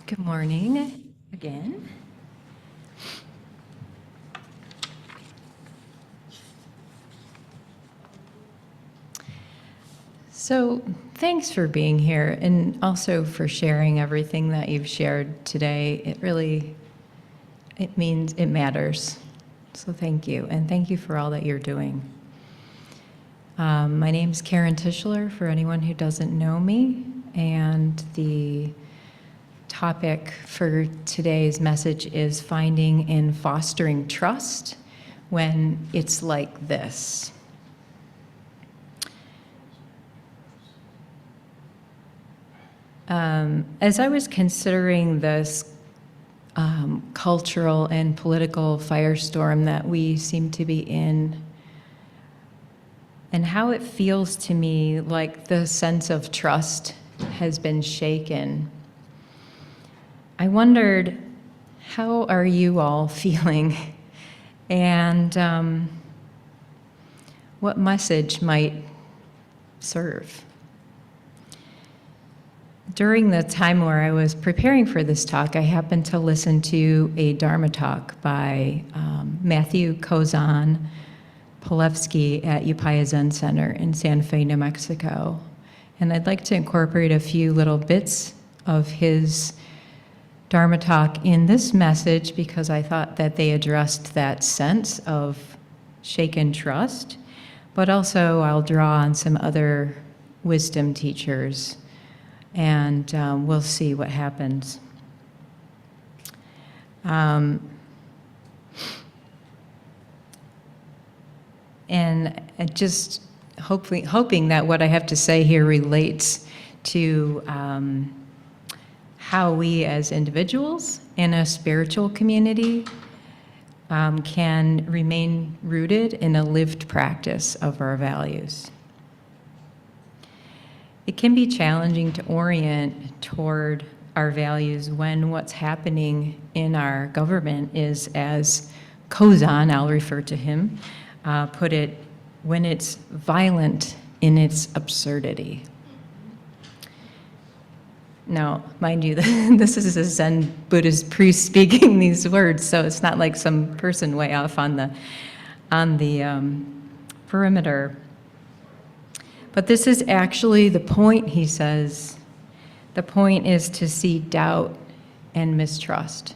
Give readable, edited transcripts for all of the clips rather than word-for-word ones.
Good morning again. So thanks for being here and also for sharing everything that you've shared today. It means it matters. So thank you, and thank you for all that you're doing. My name's Keren Tischler, for anyone who doesn't know me, and the topic for today's message is finding and fostering trust when it's like this. As I was considering this cultural and political firestorm that we seem to be in, and how it feels to me like the sense of trust has been shaken, I wondered, how are you all feeling? And what message might serve? During the time where I was preparing for this talk, I happened to listen to a Dharma talk by Matthew Kozan Palevsky at Upaya Zen Center in Santa Fe, New Mexico. And I'd like to incorporate a few little bits of his Dharma talk in this message because I thought that they addressed that sense of shaken trust, but also I'll draw on some other wisdom teachers, and we'll see what happens. And just hoping that what I have to say here relates to how we as individuals in a spiritual community can remain rooted in a lived practice of our values. It can be challenging to orient toward our values when what's happening in our government is, as Kozan, I'll refer to him, put it, when it's violent in its absurdity. Now, mind you, this is a Zen Buddhist priest speaking these words, so it's not like some person way off on the perimeter. But this is actually the point, he says. The point is to see doubt and mistrust.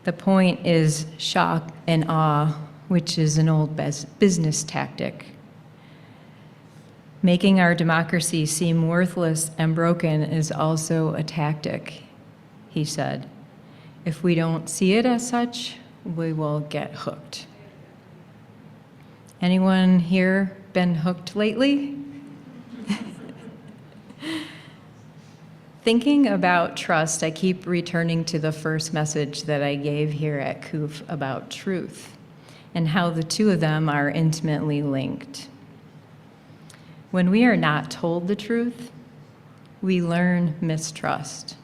The point is shock and awe, which is an old business tactic. Making our democracy seem worthless and broken is also a tactic, he said. If we don't see it as such, we will get hooked. Anyone here been hooked lately? Thinking about trust, I keep returning to the first message that I gave here at KUF about truth and how the two of them are intimately linked. When we are not told the truth, we learn mistrust.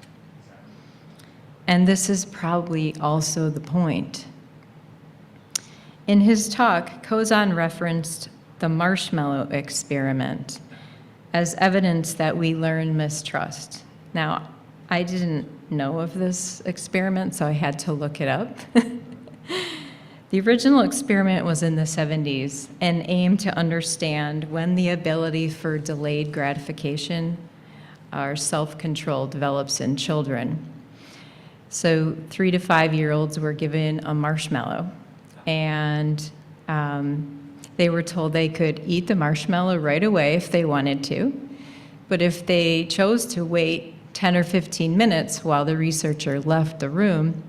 And this is probably also the point. In his talk, Kozan referenced the marshmallow experiment as evidence that we learn mistrust. Now, I didn't know of this experiment, so I had to look it up. The original experiment was in the 70s and aimed to understand when the ability for delayed gratification or self-control develops in children. So 3 to 5-year-olds were given a marshmallow, and they were told they could eat the marshmallow right away if they wanted to, but if they chose to wait 10 or 15 minutes while the researcher left the room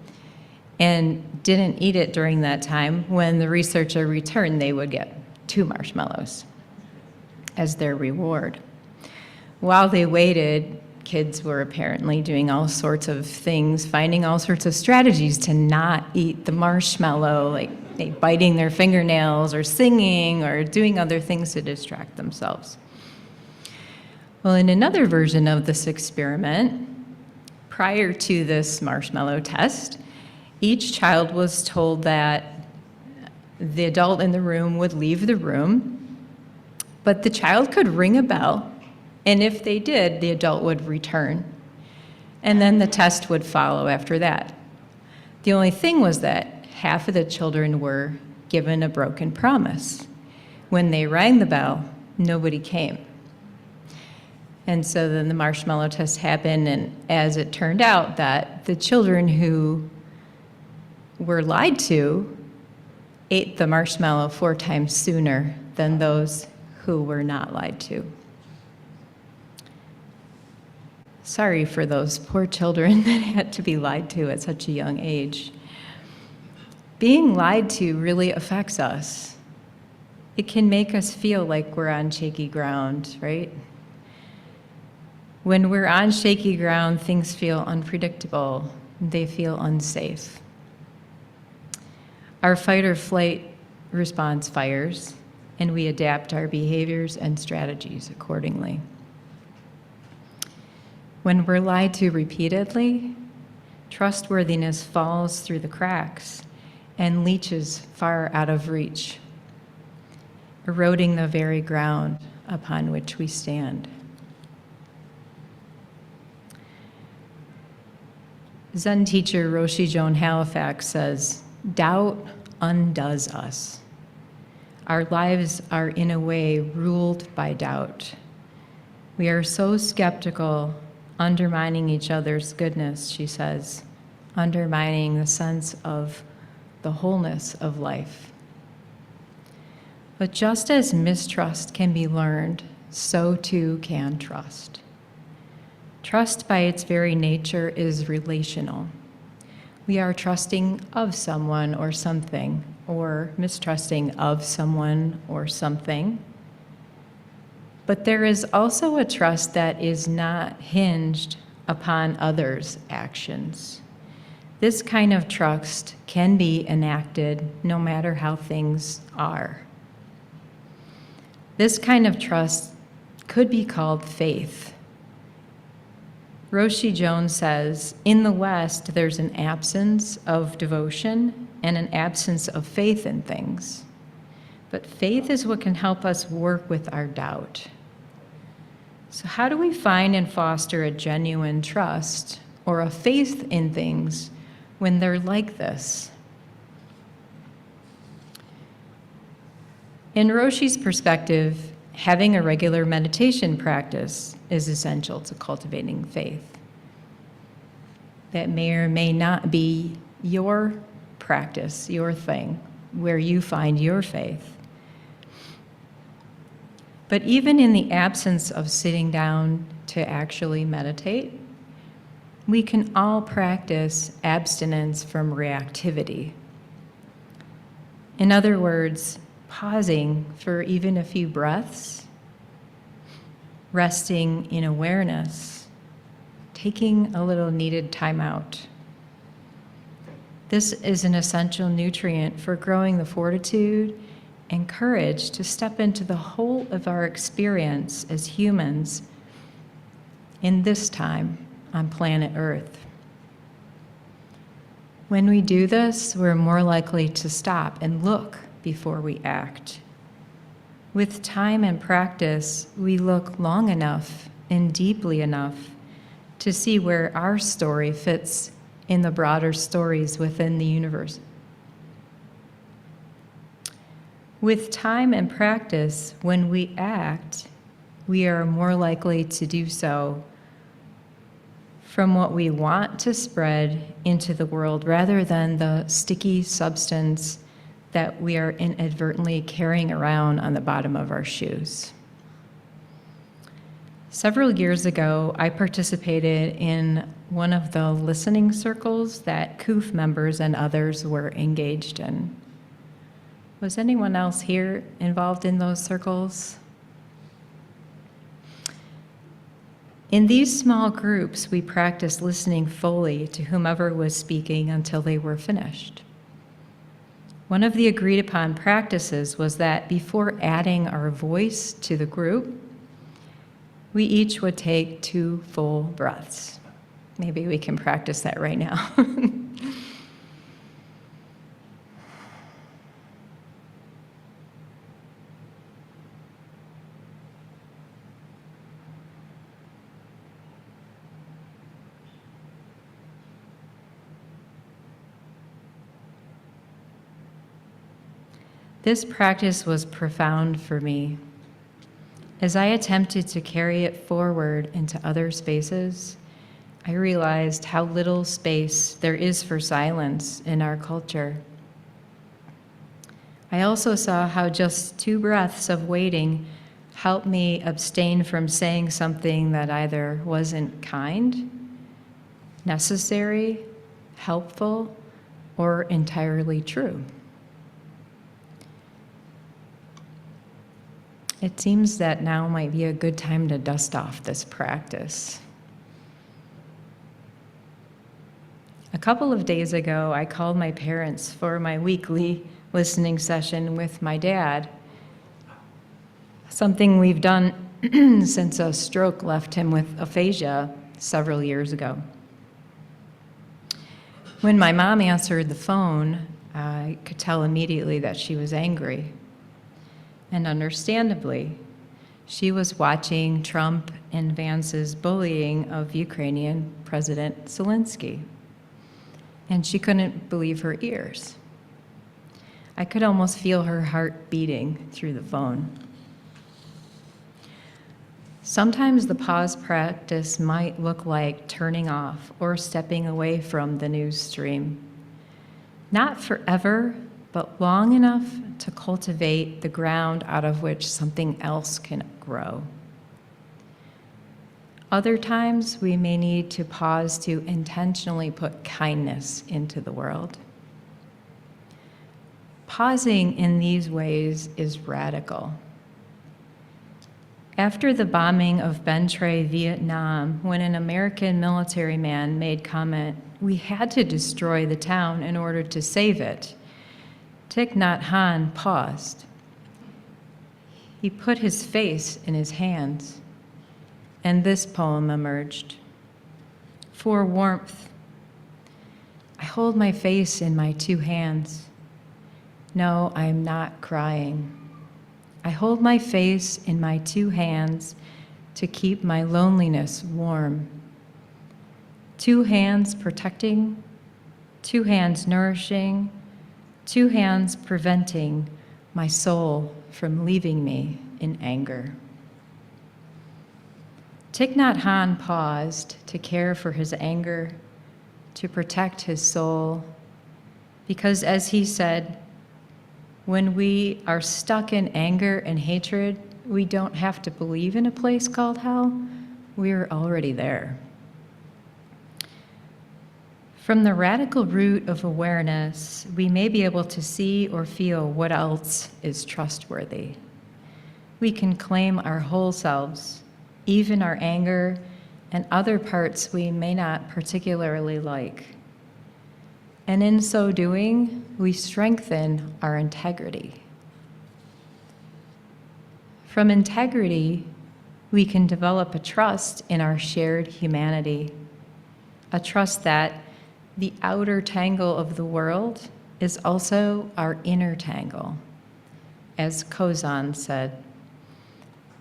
and didn't eat it during that time, when the researcher returned, they would get 2 marshmallows as their reward. While they waited, kids were apparently doing all sorts of things, finding all sorts of strategies to not eat the marshmallow, like biting their fingernails or singing or doing other things to distract themselves. Well, in another version of this experiment, prior to this marshmallow test, each child was told that the adult in the room would leave the room, but the child could ring a bell, and if they did, the adult would return. And then the test would follow after that. The only thing was that half of the children were given a broken promise. When they rang the bell, nobody came. And so then the marshmallow test happened, and as it turned out, that the children who were lied to ate the marshmallow 4 times sooner than those who were not lied to. Sorry for those poor children that had to be lied to at such a young age. Being lied to really affects us. It can make us feel like we're on shaky ground, right? When we're on shaky ground, things feel unpredictable. They feel unsafe. Our fight or flight response fires, and we adapt our behaviors and strategies accordingly. When we're lied to repeatedly, trustworthiness falls through the cracks and leaches far out of reach, eroding the very ground upon which we stand. Zen teacher Roshi Joan Halifax says, "Doubt undoes us. Our lives are in a way ruled by doubt. We are so skeptical, undermining each other's goodness," she says, undermining the sense of the wholeness of life. But just as mistrust can be learned, so too can trust. Trust by its very nature is relational. We are trusting of someone or something, or mistrusting of someone or something. But there is also a trust that is not hinged upon others' actions. This kind of trust can be enacted no matter how things are. This kind of trust could be called faith. Roshi Jones says, in the West, there's an absence of devotion and an absence of faith in things. But faith is what can help us work with our doubt. So how do we find and foster a genuine trust or a faith in things when they're like this? In Roshi's perspective, having a regular meditation practice is essential to cultivating faith. That may or may not be your practice, your thing, where you find your faith. But even in the absence of sitting down to actually meditate, we can all practice abstinence from reactivity. In other words, pausing for even a few breaths, resting in awareness, taking a little needed time out. This is an essential nutrient for growing the fortitude and courage to step into the whole of our experience as humans in this time on planet Earth. When we do this, we're more likely to stop and look before we act. With time and practice, we look long enough and deeply enough to see where our story fits in the broader stories within the universe. With time and practice, when we act, we are more likely to do so from what we want to spread into the world rather than the sticky substance that we are inadvertently carrying around on the bottom of our shoes. Several years ago, I participated in one of the listening circles that KUF members and others were engaged in. Was anyone else here involved in those circles? In these small groups, we practiced listening fully to whomever was speaking until they were finished. One of the agreed upon practices was that before adding our voice to the group, we each would take 2 full breaths. Maybe we can practice that right now. This practice was profound for me. As I attempted to carry it forward into other spaces, I realized how little space there is for silence in our culture. I also saw how just 2 breaths of waiting helped me abstain from saying something that either wasn't kind, necessary, helpful, or entirely true. It seems that now might be a good time to dust off this practice. A couple of days ago, I called my parents for my weekly listening session with my dad, something we've done since a stroke left him with aphasia several years ago. When my mom answered the phone, I could tell immediately that she was angry. And understandably, she was watching Trump and Vance's bullying of Ukrainian President Zelensky. And she couldn't believe her ears. I could almost feel her heart beating through the phone. Sometimes the pause practice might look like turning off or stepping away from the news stream. Not forever, but long enough to cultivate the ground out of which something else can grow. Other times, we may need to pause to intentionally put kindness into the world. Pausing in these ways is radical. After the bombing of Ben Tre, Vietnam, when an American military man made comment, "We had to destroy the town in order to save it," Thich Nhat Hanh paused. He put his face in his hands, and this poem emerged. For warmth, I hold my face in my 2 hands. No, I am not crying. I hold my face in my 2 hands to keep my loneliness warm. 2 hands protecting, 2 hands nourishing, 2 hands preventing my soul from leaving me in anger. Thich Nhat Hanh paused to care for his anger, to protect his soul, because as he said, when we are stuck in anger and hatred, we don't have to believe in a place called hell. We're already there. From the radical root of awareness, we may be able to see or feel what else is trustworthy. We can claim our whole selves, even our anger and other parts we may not particularly like. And in so doing, we strengthen our integrity. From integrity, we can develop a trust in our shared humanity, a trust that the outer tangle of the world is also our inner tangle. As Kozan said,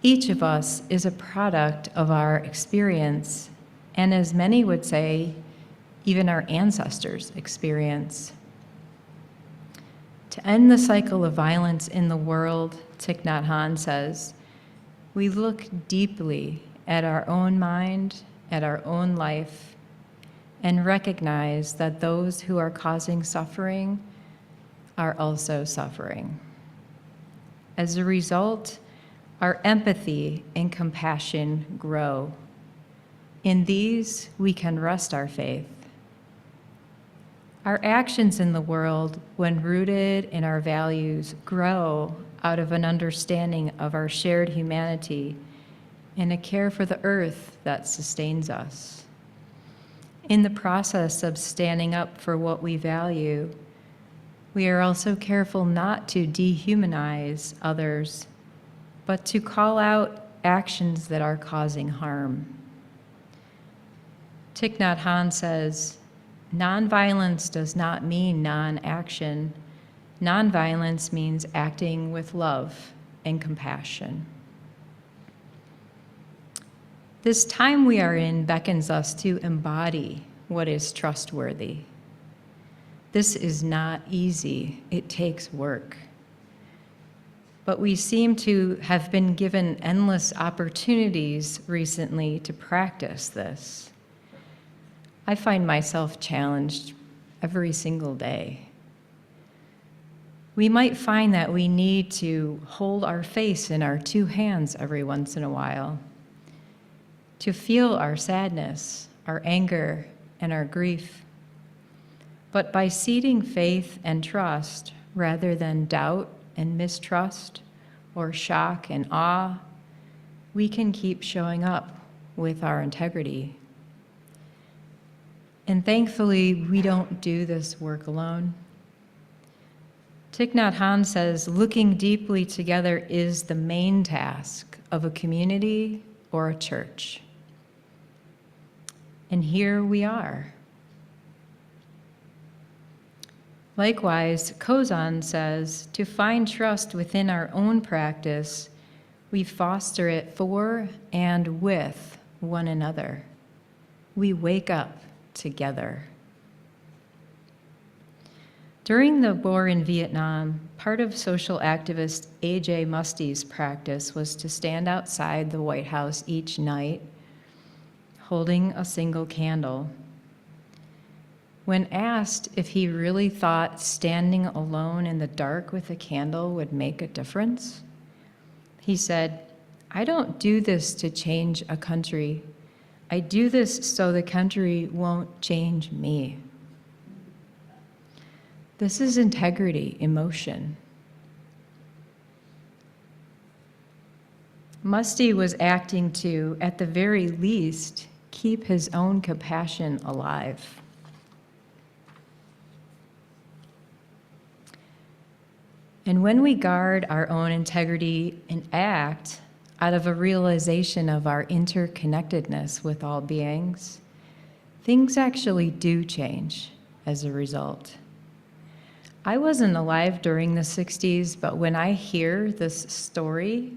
each of us is a product of our experience, and as many would say, even our ancestors' experience. To end the cycle of violence in the world, Thich Nhat Hanh says, we look deeply at our own mind, at our own life, and recognize that those who are causing suffering are also suffering. As a result, our empathy and compassion grow. In these, we can rest our faith. Our actions in the world, when rooted in our values, grow out of an understanding of our shared humanity and a care for the earth that sustains us. In the process of standing up for what we value, we are also careful not to dehumanize others, but to call out actions that are causing harm. Thich Nhat Hanh says, nonviolence does not mean non-action. Nonviolence means acting with love and compassion. This time we are in beckons us to embody what is trustworthy. This is not easy. It takes work. but we seem to have been given endless opportunities recently to practice this. I find myself challenged every single day. We might find that we need to hold our face in our two hands every once in a while, to feel our sadness, our anger, and our grief. But by seeding faith and trust rather than doubt and mistrust or shock and awe, we can keep showing up with our integrity. And thankfully, we don't do this work alone. Thich Nhat Hanh says, looking deeply together is the main task of a community or a church. And here we are. Likewise, Kozan says, to find trust within our own practice, we foster it for and with one another. We wake up together. During the war in Vietnam, part of social activist A.J. Musty's practice was to stand outside the White House each night, holding a single candle. When asked if he really thought standing alone in the dark with a candle would make a difference, he said, "I don't do this to change a country. I do this so the country won't change me." This is integrity in motion. Musty was acting to, at the very least, keep his own compassion alive. And when we guard our own integrity and act out of a realization of our interconnectedness with all beings, things actually do change as a result. I wasn't alive during the 60s, but when I hear this story,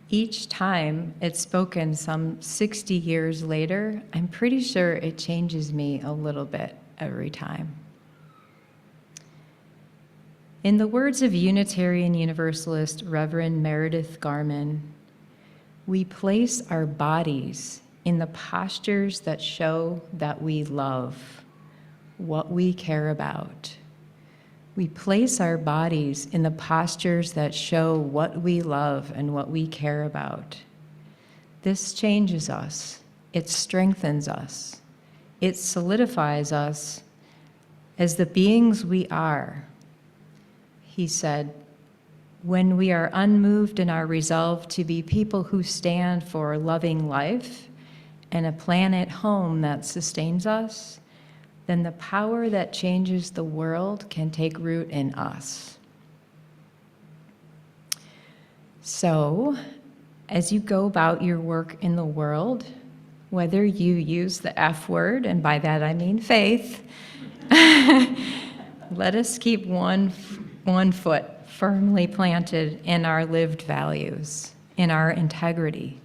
each time it's spoken some 60 years later, I'm pretty sure it changes me a little bit every time. In the words of Unitarian Universalist Reverend Meredith Garman, we place our bodies in the postures that show that we love what we care about. We place our bodies in the postures that show what we love and what we care about. This changes us. It strengthens us. It solidifies us as the beings we are. He said, when we are unmoved in our resolve to be people who stand for loving life and a planet home that sustains us, then the power that changes the world can take root in us. So, as you go about your work in the world, whether you use the F word, and by that I mean faith, let us keep one foot firmly planted in our lived values, in our integrity.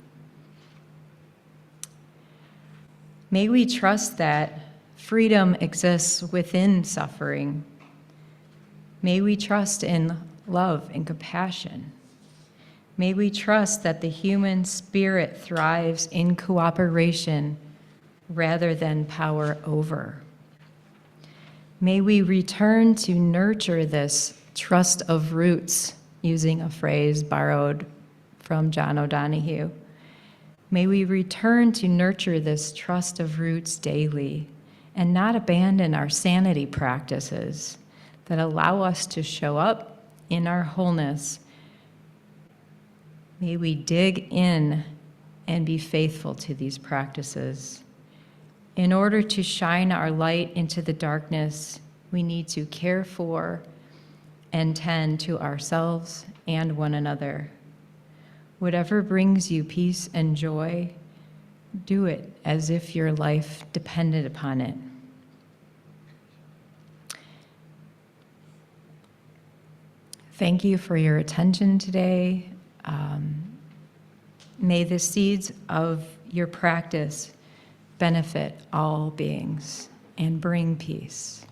May we trust that freedom exists within suffering. May we trust in love and compassion. May we trust that the human spirit thrives in cooperation rather than power over. May we return to nurture this trust of roots, using a phrase borrowed from John O'Donohue. May we return to nurture this trust of roots daily and not abandon our sanity practices that allow us to show up in our wholeness. May we dig in and be faithful to these practices. In order to shine our light into the darkness, we need to care for and tend to ourselves and one another. Whatever brings you peace and joy, do it as if your life depended upon it. Thank you for your attention today. May the seeds of your practice benefit all beings and bring peace.